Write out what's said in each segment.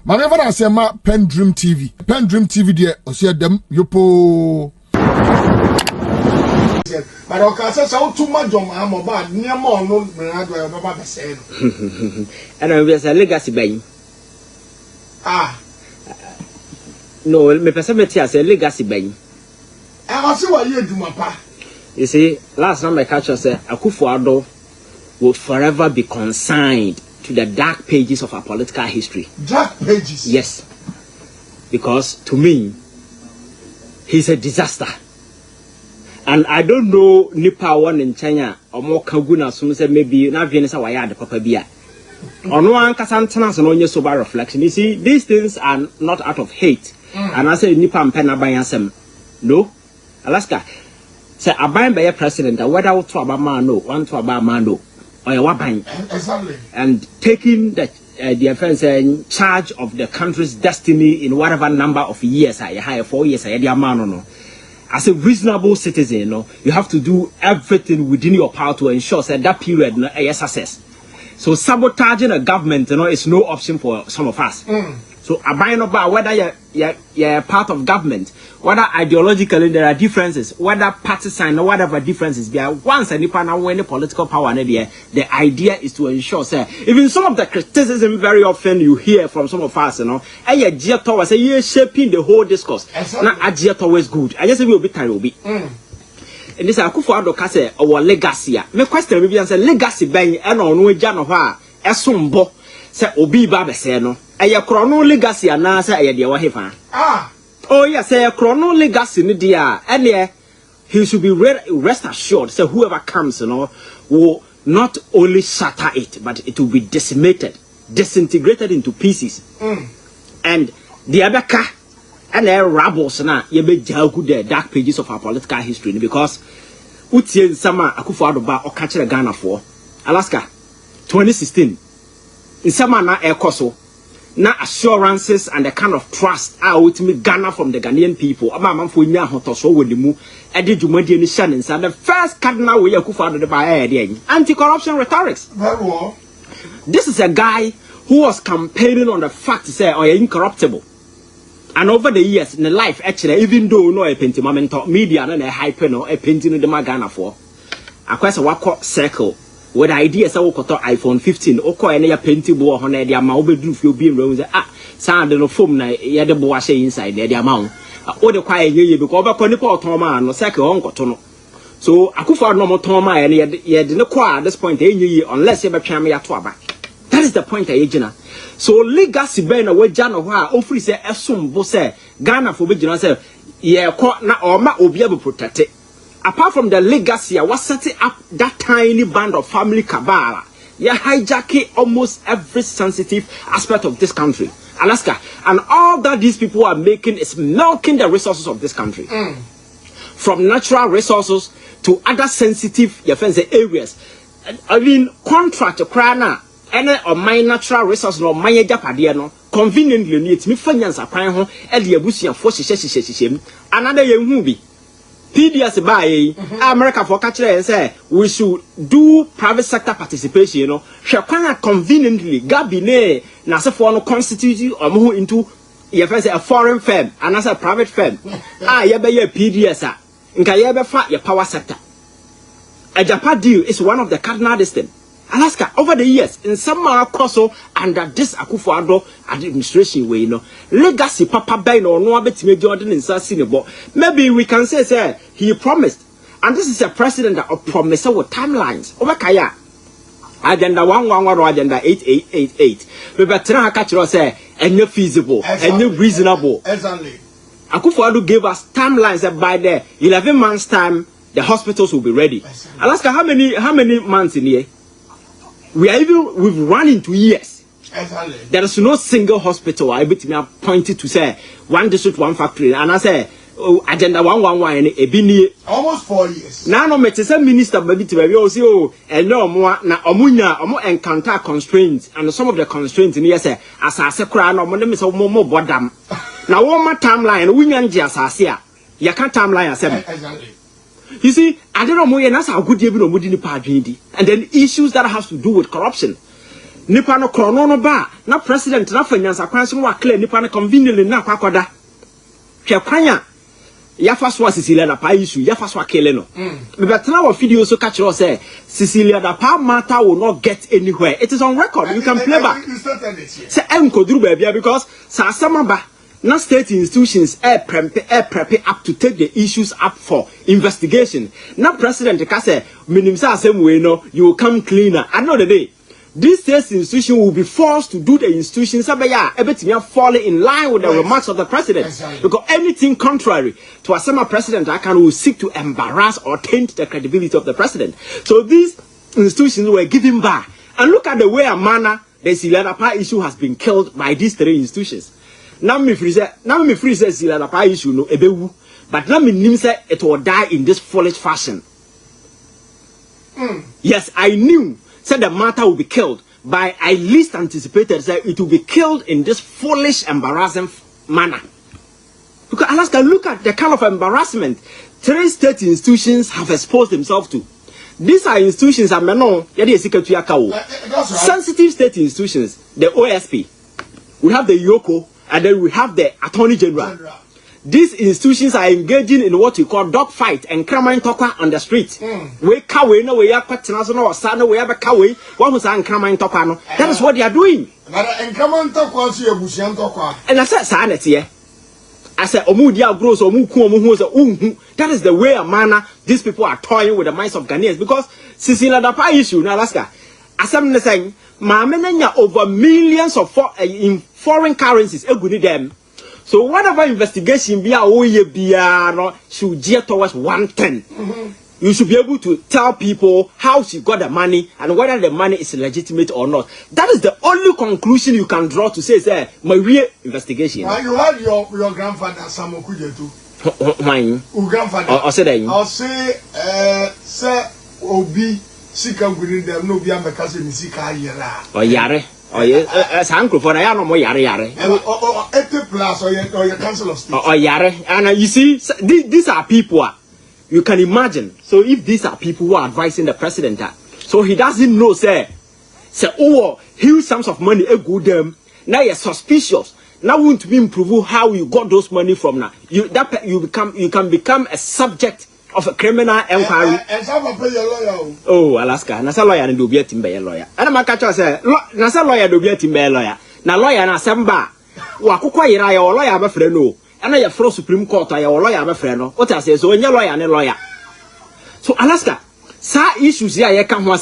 Ma me fana say ma PENDREAM TV. PENDREAM TV there osia dem yopo. But okay say too much on am about near more no na do baba be say no. And we say legacy by. Ah. No, me person me tia say legacy by. I was say why you do my pa. You see, last time I catch us say Akuffo Addo will forever be consigned to the dark pages of our political history. Dark pages? Yes. Because to me, he's a disaster. And I don't know Nipa one in China or more Kaguna soon say maybe not Vienna why the Papa Bia. On one Casantanas and on your sober reflection. You see, these things are not out of hate. And I say Nipa and Penna by no, Alaska. Say I buy by a president, whether to about man no, one to about man no, or a buying. Exactly. And taking the offense in charge of the country's destiny in whatever number of years, I hire 4 years, I had man no. As a reasonable citizen, you know, you have to do everything within your power to ensure that period is success. So sabotaging a government, you know, is no option for some of us. So abide about whether you're part of government, whether ideologically there are differences, whether partisan or whatever differences there. Once any partner win the political power, the idea is to ensure, say, even some of the criticism very often you hear from some of us, you know, say you're shaping the whole discourse. Not a always good. I just say we'll be tired, will be. And this Akuffo Addo say our legacy. My question maybe answer legacy bang and on no jano esumbo say obi ba be say no. Aya chrono legacy na say aya de wa hefa. Oh yes, say chrono legacy ni dia and he should be rest assured say whoever comes, you know, will not only shatter it, but it will be decimated, disintegrated into pieces. And the other car and there rabbles na ye be jagu the dark pages of our political history because utie sama Akuffo Addo ba okachire Ghana for Alaska 2016 in sama na ekoso na assurances and the kind of trust out me Ghana from the Ghanaian people ama for nya hotoso wodi mu e de dwumadi ni sha nsa the first cardinal way Akuffo Addo ba anti-corruption rhetorics. Very well. This is a guy who was campaigning on the fact say oh incorruptible. And over the years in the life, actually, even though no a pentimamento media and a hype no a painting the Magana for, a question what circle with ideas I will iPhone 15 or call any painting board on the amount of do you being rose sound no foam na ya the boy inside the amount. Or the quiet ye because over Conipo Toma no circle on Cotono. So Akuffo Addo no more Toma and yet didn't acquire at this point unless you have a champion at back. That is the point I so legacy ben away Jano ofri say esumbo say Ghana for be say ye ko na oma obi able protect it. Apart from the legacy was setting up that tiny band of family cabal, yeah hijacking almost every sensitive aspect of this country, Alaska, and all that these people are making is milking the resources of this country, from natural resources to other sensitive areas. I mean contract to Krana. Any or my natural resource no my japade no conveniently need me finance akwan ho e de abusuafo hyehyehyehyem another yen hu bi PDS buy America for catch say we should do private sector participation, you know, hwekwan conveniently gabine na sefo no constitute omo into ye say a foreign firm and as a private firm ye be ye PDS nka ye be fa ye power sector. A Japan deal is one of the cardinal distinct. Alaska, over the years, in some also under this Akuffo Addo administration way, you know, legacy papa bay no bit me Jordan in Sassino. Maybe we can say he promised, and this is a president of promise with timelines. Over Kaya, agenda 111 or agenda 8888. We better catch us say and you feasible and you reasonable. Exactly. Akuffo Addo gave us timelines that by the 11 months time the hospitals will be ready. Exactly. Alaska, how many months in here? We've run into years. Exactly. There is no single hospital I bet me pointed to say one district, one factory, and I say agenda 111 e bini almost 4 years. Now no say minister maybe to be say no more na omo encounter constraints, and some of the constraints in here say asase kra na omo dem say omo bodam. Na one more timeline we nyanje asase a ya kan timeline asem. Exactly. You see, I don't know, that's how good you know, and then issues that have to do with corruption. nipa no krono no ba na president na fanyansa kwan so wa clear nipa no conveniently na kwakoda hwe kwanya yafa so Cecilia da pa issue yafa so akele no me betena wa video so catch us say Cecilia da pa matter will not get anywhere. It is on record. You can play back say enkoduru ba bia because sa asama ba na state institutions prep up to take the issues up for investigation. Now president ka say minim say asem we no you will come cleaner. At the end of the day this state institution will be forced to do the institutions everything falling in line with the remarks of the president. Exactly. Because anything contrary to a summer president I can will seek to embarrass or taint the credibility of the president. So these institutions were given back. And look at the way and manner the Siladapa issue has been killed by these three institutions. Now me free say Siladapa issue no ebewu, but now me nim say it will die in this foolish fashion. Yes, I knew said the matter will be killed, but I least anticipated that it will be killed in this foolish, embarrassing manner. Because Alaska, look at the kind of embarrassment 3 state institutions have exposed themselves to. These are institutions that sensitive state institutions, the OSP, we have the Yoko, and then we have the Attorney General. These institutions are engaging in what we call dog fight and crime talker on the street. We kawe no we are kwatena no osana we are kawe one who's an crime talker no. That is what they are doing. And I said sanity. I said omudia grows that is the way and manner these people are toying with the minds of Ghanaians because Cecilia Dapa issue in Alaska. As I'm saying, over millions of in foreign currencies them. So whatever investigation be should gear towards one thing. You should be able to tell people how she got the money and whether the money is legitimate or not. That is the only conclusion you can draw to say my real investigation. You had your grandfather Samuel Kujetu. Mine. Your grandfather. I'll say sir Obi Sika within them no be a Mekasi Misika Yera. Or Yare. Oh yes, uncle for I no more yare. 80 plus or your council of state. Oh yare. And you see, these are people you can imagine. So if these are people who are advising the president, so he doesn't know say huge sums of money go them. Now you're suspicious. Now we want to improve how you got those money from now. You can become a subject of a criminal inquiry. And some pay your lawyer. Oh, Alaska. Nasa lawyer and do be a timber lawyer. And I'm a catcher say, Nasa lawyer do be a timber lawyer. Now lawyer na samba. Wakukwa ira your lawyer be friend no. And I fro Supreme Court your lawyer be friend no. What I say so when your lawyer and lawyer. So Alaska, sa issues here you can one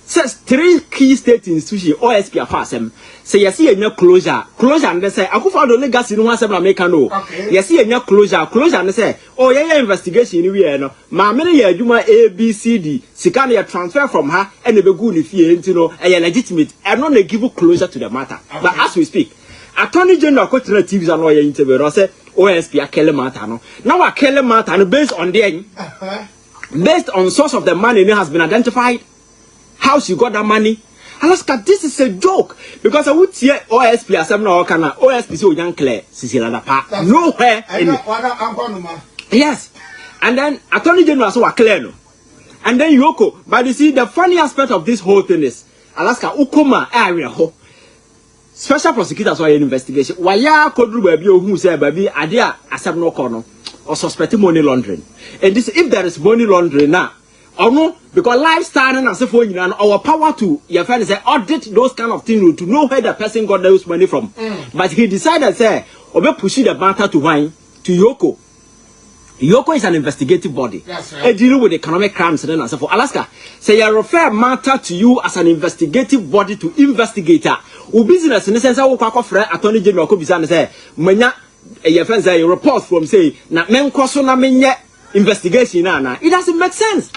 says 3 key state institutions OSP afasem say you see any closure and they say Akuffo Addo legacy no one say America no you see any closure and they say oh yeah investigation we no ma me ya adwuma ABCD sika na transfer from her and e be go ni fie ntino e legitimate and no dey give closure to the matter. But as we speak Attorney General Kotra TV and lawyer interview no say OSP akele matter no now akele matter no based on source of the money has been identified. How she got that money? Alaska, this is a joke because I would see OSP as I'm not kind of OSP so young Claire, Cecilia Dapa, nowhere. Yes, and then Attorney General so clear no, and then Yoko. But you see, the funny aspect of this whole thing is Alaska Ukoma area ho. Special prosecutors were in investigation. Why ya kodru baby who say baby adia asem no kono or suspect money laundering. And this if there is money laundering now. Or no, because lifestyle and as if we our power to your friend say audit those kind of things to know where the person got those money from. But he decided say obe pushing the matter to wine to Yoko. Yoko is an investigative body. That's right. Dealing with economic crimes and so for Alaska. Say you refer matter to you as an investigative body to investigate her. Business in the sense of Attorney General could be say menya your friend say report from say na men koso na menye investigation na. It doesn't make sense.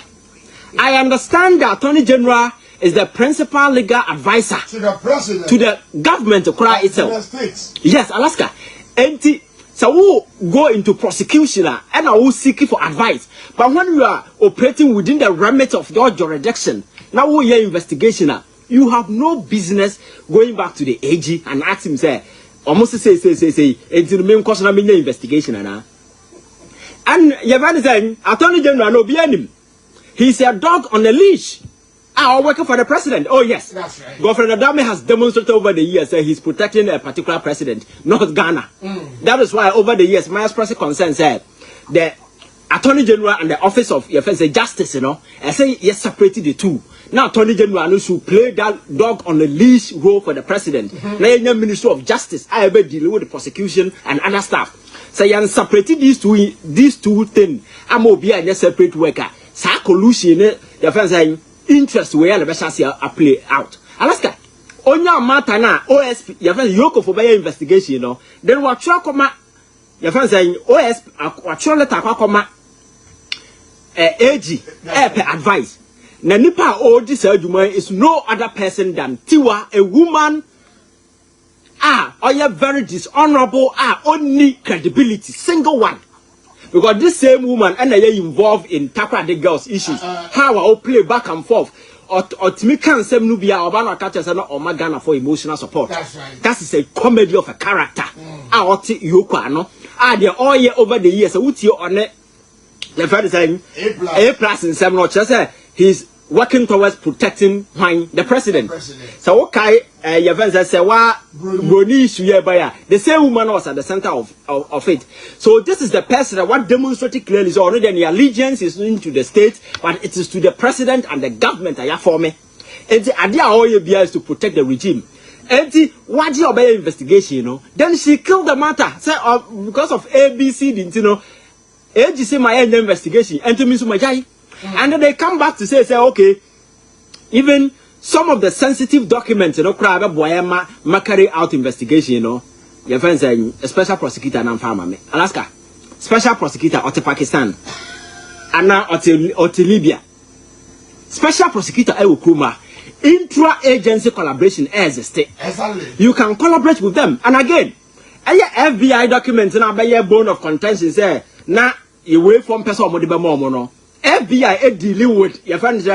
I understand the Attorney General is the principal legal advisor to the president, to the government to cry itself. Yes, Alaska. And so we go into prosecution and I will seek for advice. But when you are operating within the remit of your jurisdiction, now we are investigation. You have no business going back to the AG and ask him say, almost say, into the main question of the investigation. And you're saying, Attorney General no be him. He's a dog on a leash. are working for the president. Oh yes, that's right. Governor Adame has demonstrated over the years that he's protecting a particular president, not Ghana. That is why over the years, my expressive concern said the Attorney General and the Office of Justice, I say yes, separated the two. Now Attorney General should play that dog on the leash role for the president. Now Minister of Justice, I will deal with the prosecution and other stuff. So you separated these two things. I'm be a separate worker. Sa collusion, the friends saying interest where the best play out. Alaska. Onya matter na OSP, your friends Yoko for investigation, then what come your friends saying OSP, what your letter come AG, advice. Na nipa o this is no other person than Tiwa, a woman. Or you're very dishonorable. Only credibility, single one. Because this same woman and they involved in tackle the girls' issues. How I play back and forth. Or to me can say Nubia or Bana catches or Magana for emotional support. That's right. That is a comedy of a character. They're all year over the years. So what's your on it? The first saying A+ in 7 or just he's working towards protecting the president. So okay, your friends say the same woman was at the center of it. So this is the person that what demonstrated clearly is already the allegiance is into the state, but it is to the president and the government that for me. And the idea all you is to protect the regime. And what you obey investigation, then she killed the matter. Say because of ABC, didn't you know? AG my end investigation, and to me so much. And then they come back to say, okay, even some of the sensitive documents, carry out investigation, your friends saying a special prosecutor and farmer, Alaska, special prosecutor or Pakistan, and now or Libya, special prosecutor Kuma, intra-agency collaboration as a state. Exactly. You can collaborate with them, and again, FBI documents and a bone of contention say now you wait from person or FBI dealing with your friends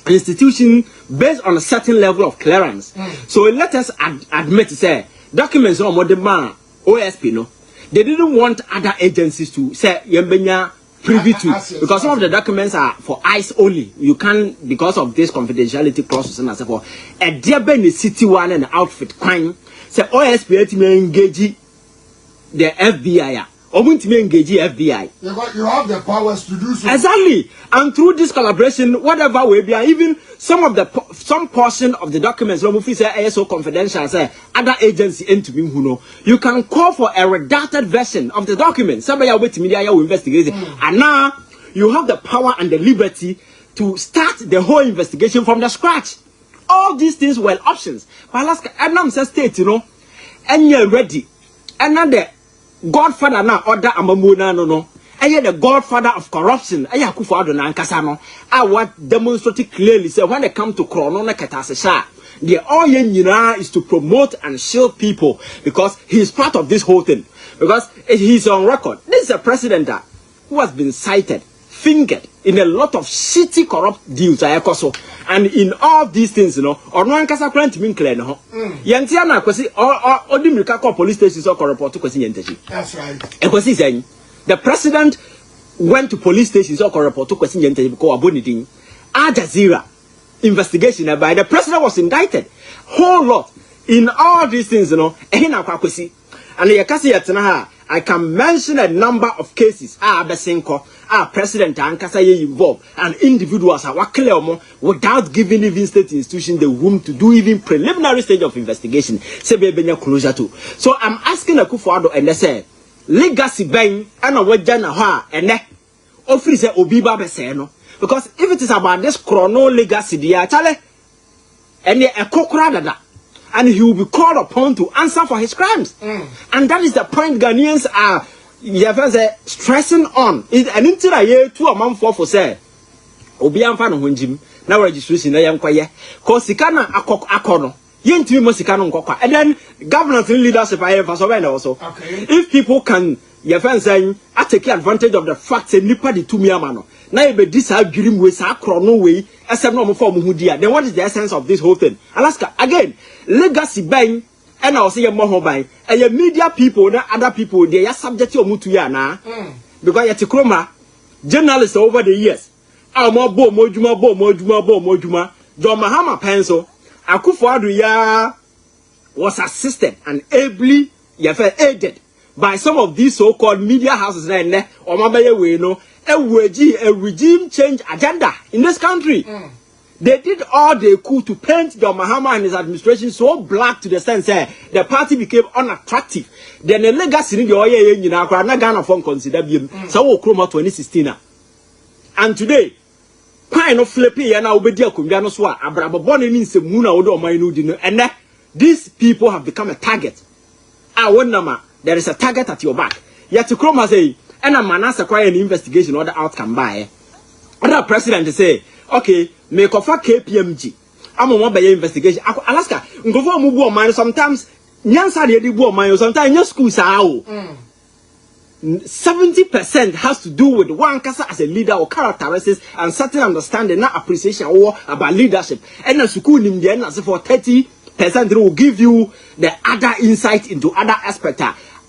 institution based on a certain level of clearance. So let us admit, say documents on what the man OSP they didn't want other agencies to say Yembenya privy to because some of the documents are for ICE only. You can because of this confidentiality process and so forth. A dear Benny city one and outfit crime say OSP may engage the FBI. Or won't engage FBI. You have the powers to do so. Exactly. And through this collaboration, whatever way be, even some portion of the documents, so confidential, say other agency into me who know. You can call for a redacted version of the document. Somebody wait media will investigate it. And now you have the power and the liberty to start the whole investigation from the scratch. All these things were options. But Alaska, and says state, and you're ready. Another Godfather now order amamuna no. The godfather of corruption. Akuffo Addo na nkasa no. What demonstrated clearly say when they come to Krono na Ketasesha, the all is to promote and shield people because he is part of this whole thing. Because he's on record. This is a president who has been cited, fingered in a lot of shitty corrupt deals. And in all these things, or no nkasa grant me clear no. Yantia na kwesi or the police stations or report to kwesi yenteji. That's right. Kwesi saying the president went to police stations or report to kwesi yenteji because abonidin Al Jazeera investigation by the president was indicted. Whole lot in all these things, ehina kwa kwesi. And yakasi yatena I can mention a number of cases. President Ankasa involved and individuals are clear without giving even state institution the room to do even preliminary stage of investigation. Closer to. So I'm asking Akuffo Addo and they say legacy bang and a wajana ha and office obiba beseno. Because if it is about this chrono legacy dia chale and a kokradada. And he will be called upon to answer for his crimes. And that is the point Ghanaians are stressing on. And until I hear 2 months for say, Obian fan of Hunjim, now registration, I am quiet. Cause Sikana Akono, Yentimi Mosikano Koka. And then governance and leadership I have also. Okay. If people can, your friends saying, I take advantage of the fact that Nipa di Tumiamano. Now you be disagree with chrono way, as a normal form of then what is the essence of this whole thing? Alaska, again, legacy bang, and I'll say more bang, and your media people, other people, they are subject to Mutuyana. Because yet Kroma, journalists over the years, mo juma John Mahama Pencil Akuffo Addo ya was assisted and ably aided by some of these so-called media houses or a regime change agenda in this country. They did all they could to paint John Mahama and his administration so black to the sense that the party became unattractive. Then the legacy in the oil in Ghana from consider so 2016. And today, kind of flippy and I'll be dear Kumbiano Swa, Abrababoni means the Muna Odo Mainu, and these people have become a target. There is a target at your back. Yet to Chroma say, and a man has acquired an investigation or the outcome by. Other president say, okay, make of a KPMG. I'm on one by investigation. Alaska, go for move mine sometimes. Nyansa de bo mine sometimes your schools are 70% has to do with one kasa as a leader or characteristics and certain understanding, not appreciation or about leadership. And a school in the end, as for 30%, they will give you the other insight into other aspects.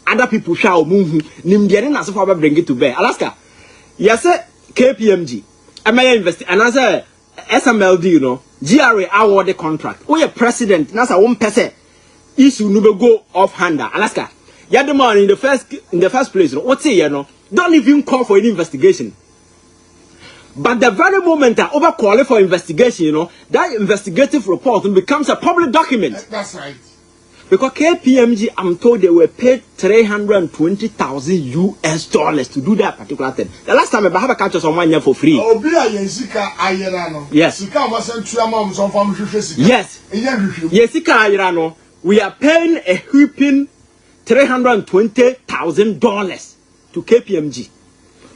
Other people shall move. Nimdian as for bring it to bear. Alaska, yes, KPMG. I may invest and as a SMLD, you know, GRA award the contract. Oh, your president, that's a 1% issue no go off hand. Alaska. Yeah, the man in the first place, what's it, you know, don't even call for any investigation. But the very moment I overqualify for investigation, you know, that investigative report becomes a public document. That's right. Because KPMG, I'm told they were paid $320,000 to do that particular thing. The last time I have a catch someone here for free. Yes. Yes. Yes. We are paying a whooping $320,000 to KPMG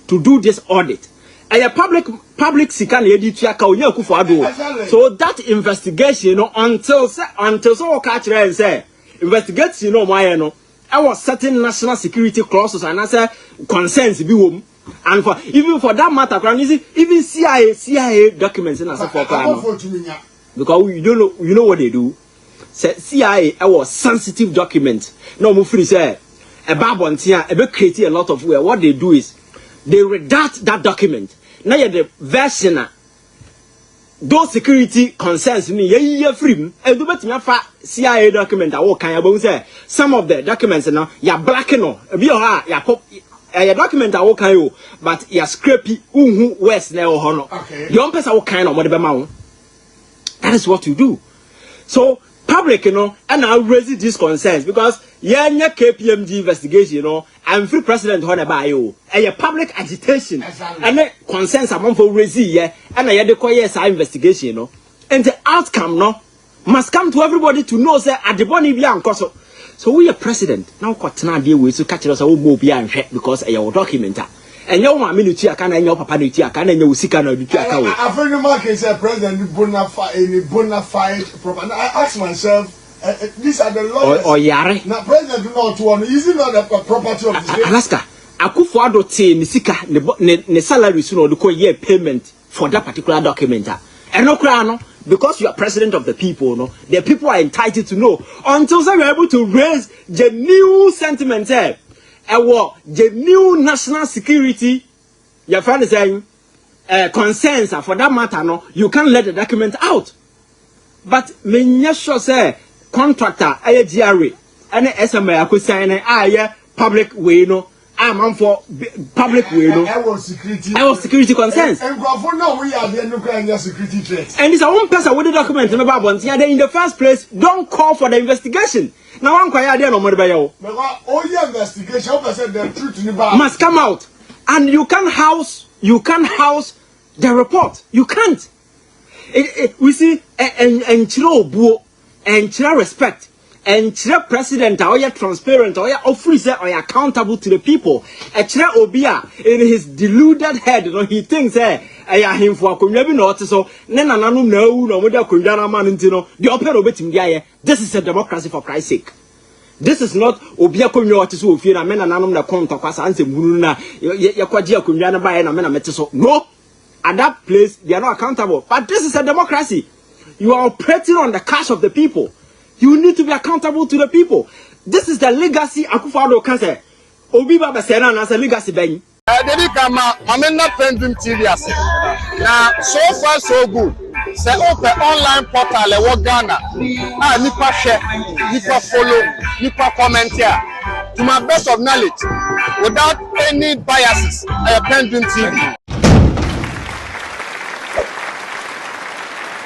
to do this audit. And a public sikan editor Akuffo Addo. So that investigation, you know, until so catch and say investigate, you know, why no. I was certain national security clauses and I say concerns be home. And for even for that matter, even CIA documents in as for because you know what they do. CIA our sensitive documents. No more free say a babon here, a create a lot of work. What they do is they redact that document. Now the version those security concerns me ye free and do better CIA document I can say some of the documents now ya black no be ya pop a document I can but ya scrapey west now honor. The on person kind of what that is what you do. So public, you know, and I raise these concerns because KPMG investigation, you know, I'm free president by you, and a public agitation, and the concerns among for raise and I had the yes investigation, you know, and the outcome, no, must come to everybody to know that at the body be so we are president now. Got now deal with to catch us all more behind because a documenter. And you want me to check and your papa to check and you see can do check. I've heard the market say president bona fide proper. I ask myself, these are the lawyers. Or yare. Now president do not want. Is it not the property of the state? Alaska. Akuffo Addo say ni sika ne salary soon or year payment for that particular document. And no crown because you are president of the people, no, the people are entitled to know until they are able to raise the new sentiment. The new national security, your friend is saying, concerns for that matter, no, you can't let the document out. But me sure say contractor, GRA, and SMA, I could say, public way, no, I'm for public way, no, security concerns. And now we are the nuclear security threats. And it's a one person with the document in the first place, don't call for the investigation. Now I'm quite idea no more by you. All your investigation the truth must come out. And you can't house the report. You can't. We see and respect and president or transparent or officer or accountable to the people. Obia in his deluded head, you know, he thinks him for so this is a democracy for Christ's sake. This is not Obia community so fear and men and anum that come to pass and say Muruna Yaquadia Kumjana by and men so. No, at that place they are not accountable. But this is a democracy. You are operating on the cash of the people. You need to be accountable to the people. This is the legacy Akuffo Addo can say. Obi Baba Sena as a legacy ben. Dedika ma amena PENDREAM TV ase. Now, so far so good. Say open online portal e wo Ghana. Nipa share, nipa follow, nipa comment here. To my best of knowledge, without any biases, PENDREAM TV.